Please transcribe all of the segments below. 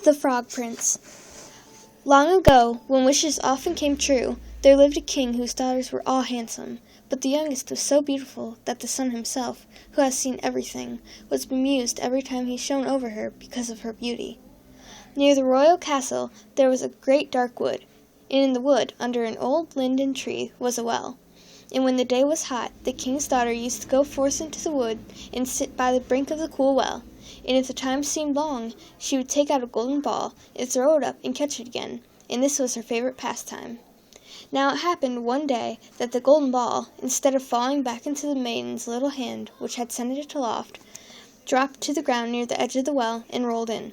The Frog Prince. Long ago, when wishes often came true, there lived a king whose daughters were all handsome, but the youngest was so beautiful that the sun himself, who has seen everything, was bemused every time he shone over her because of her beauty. Near the royal castle there was a great dark wood, and in the wood, under an old linden tree, was a well. And when the day was hot, the king's daughter used to go forth into the wood and sit by the brink of the cool well, and if the time seemed long, she would take out a golden ball and throw it up and catch it again, and this was her favorite pastime. Now it happened one day that the golden ball, instead of falling back into the maiden's little hand, which had sent it aloft, dropped to the ground near the edge of the well and rolled in.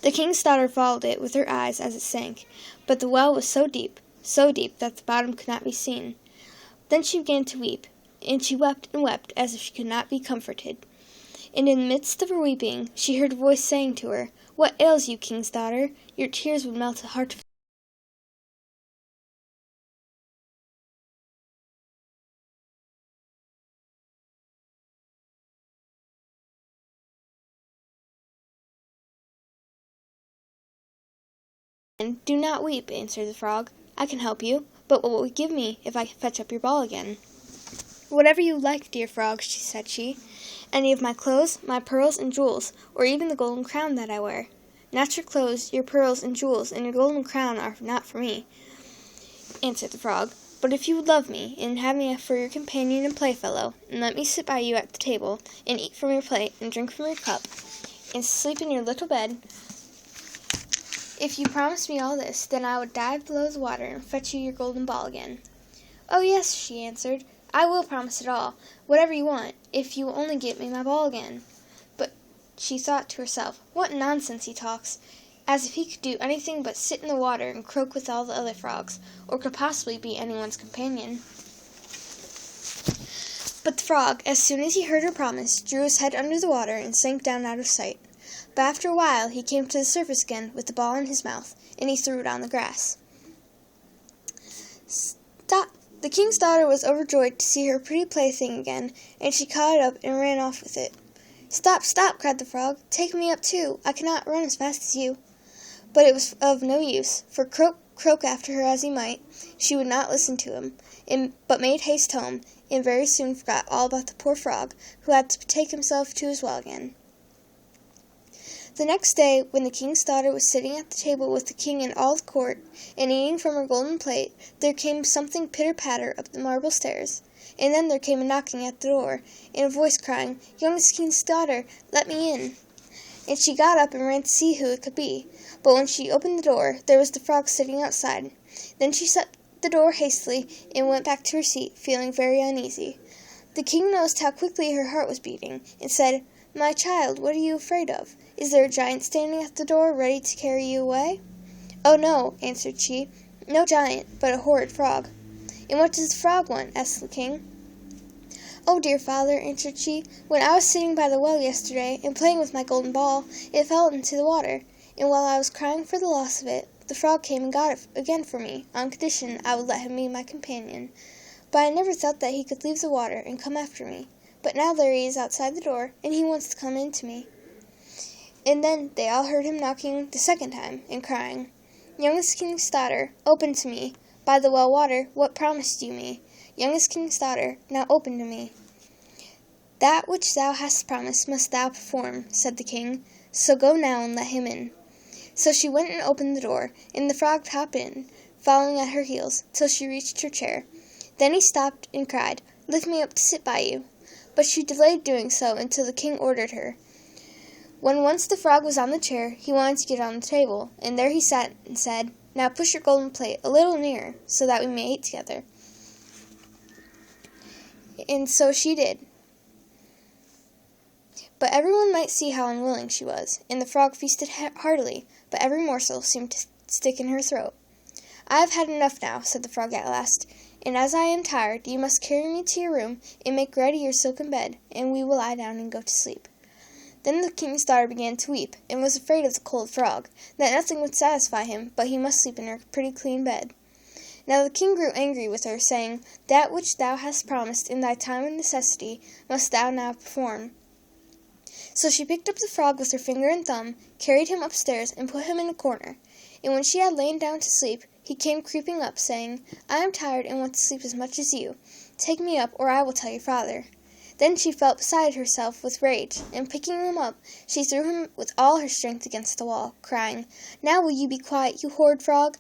The king's daughter followed it with her eyes as it sank, but the well was so deep that the bottom could not be seen. Then she began to weep, and she wept and wept as if she could not be comforted. And in the midst of her weeping, she heard a voice saying to her, "What ails you, king's daughter? Your tears would melt the heart of..." "Do not weep," answered the frog. "I can help you, but what will you give me if I fetch up your ball again?" "Whatever you like, dear frog," said she. "Any of my clothes, my pearls and jewels, or even the golden crown that I wear." "Not your clothes, your pearls and jewels, and your golden crown are not for me," answered the frog. "But if you would love me, and have me for your companion and playfellow, and let me sit by you at the table, and eat from your plate, and drink from your cup, and sleep in your little bed, if you promise me all this, then I would dive below the water and fetch you your golden ball again." "Oh, yes," she answered, "I will promise it all, whatever you want, if you will only get me my ball again." But she thought to herself, "What nonsense he talks, as if he could do anything but sit in the water and croak with all the other frogs, or could possibly be anyone's companion." But the frog, as soon as he heard her promise, drew his head under the water and sank down out of sight. But after a while he came to the surface again with the ball in his mouth, and he threw it on the grass. "Stop!" The king's daughter was overjoyed to see her pretty plaything again, and she caught it up and ran off with it. "Stop, stop!" cried the frog. "Take me up too. I cannot run as fast as you." But it was of no use, for croak after her as he might, she would not listen to him, but made haste home, and very soon forgot all about the poor frog, who had to betake himself to his well again. The next day, when the king's daughter was sitting at the table with the king and all the court, and eating from her golden plate, there came something pitter-patter up the marble stairs, and then there came a knocking at the door, and a voice crying, "Youngest king's daughter, let me in." And she got up and ran to see who it could be, but when she opened the door, there was the frog sitting outside. Then she shut the door hastily and went back to her seat, feeling very uneasy. The king noticed how quickly her heart was beating, and said, "My child, what are you afraid of? Is there a giant standing at the door, ready to carry you away?" "Oh, no," answered she, "no giant, but a horrid frog." "And what does the frog want?" asked the king. "Oh, dear father," answered she, "when I was sitting by the well yesterday, and playing with my golden ball, it fell into the water, and while I was crying for the loss of it, the frog came and got it again for me, on condition I would let him be my companion. But I never thought that he could leave the water and come after me. But now there he is outside the door, and he wants to come in to me." And then they all heard him knocking the second time, and crying, "Youngest king's daughter, open to me. By the well water, what promised you me? Youngest king's daughter, now open to me." "That which thou hast promised must thou perform," said the king, "so go now and let him in." So she went and opened the door, and the frog hopped in, following at her heels, till she reached her chair. Then he stopped and cried, "Lift me up to sit by you." But she delayed doing so until the king ordered her. When once the frog was on the chair, he wanted to get on the table, and there he sat and said, "Now push your golden plate a little nearer, so that we may eat together." And so she did. But everyone might see how unwilling she was, and the frog feasted heartily, but every morsel seemed to stick in her throat. "I have had enough now," said the frog at last, "and as I am tired, you must carry me to your room and make ready your silken bed, and we will lie down and go to sleep." Then the king's daughter began to weep, and was afraid of the cold frog, that nothing would satisfy him, but he must sleep in her pretty clean bed. Now the king grew angry with her, saying, "That which thou hast promised in thy time of necessity must thou now perform." So she picked up the frog with her finger and thumb, carried him upstairs, and put him in a corner. And when she had lain down to sleep, he came creeping up, saying, "I am tired and want to sleep as much as you. Take me up, or I will tell your father." Then she felt beside herself with rage, and picking him up, she threw him with all her strength against the wall, crying, "Now will you be quiet, you horrid frog?"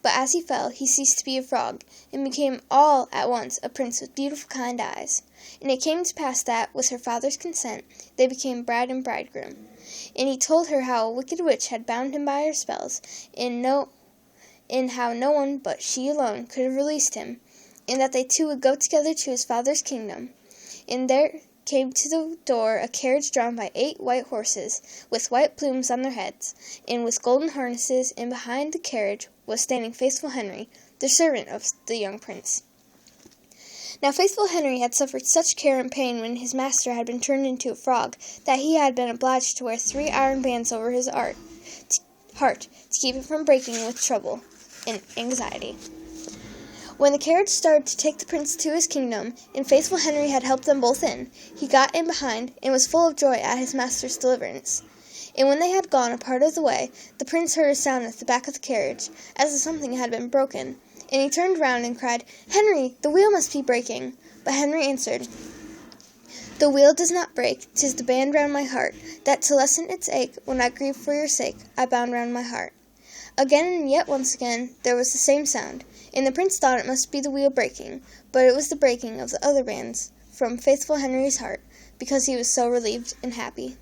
But as he fell, he ceased to be a frog, and became all at once a prince with beautiful kind eyes. And it came to pass that, with her father's consent, they became bride and bridegroom. And he told her how a wicked witch had bound him by her spells, and how no one but she alone could have released him, and that they two would go together to his father's kingdom. And there came to the door a carriage drawn by 8 white horses, with white plumes on their heads, and with golden harnesses, and behind the carriage was standing Faithful Henry, the servant of the young prince. Now Faithful Henry had suffered such care and pain when his master had been turned into a frog, that he had been obliged to wear 3 iron bands over his heart to keep it from breaking with trouble and anxiety. When the carriage started to take the prince to his kingdom, and Faithful Henry had helped them both in, he got in behind, and was full of joy at his master's deliverance. And when they had gone a part of the way, the prince heard a sound at the back of the carriage, as if something had been broken. And he turned round and cried, "Henry, the wheel must be breaking." But Henry answered, "The wheel does not break, 'tis the band round my heart, that to lessen its ache, when I grieve for your sake, I bound round my heart." Again and yet once again there was the same sound, and the prince thought it must be the wheel breaking, but it was the breaking of the other bands from Faithful Henry's heart, because he was so relieved and happy.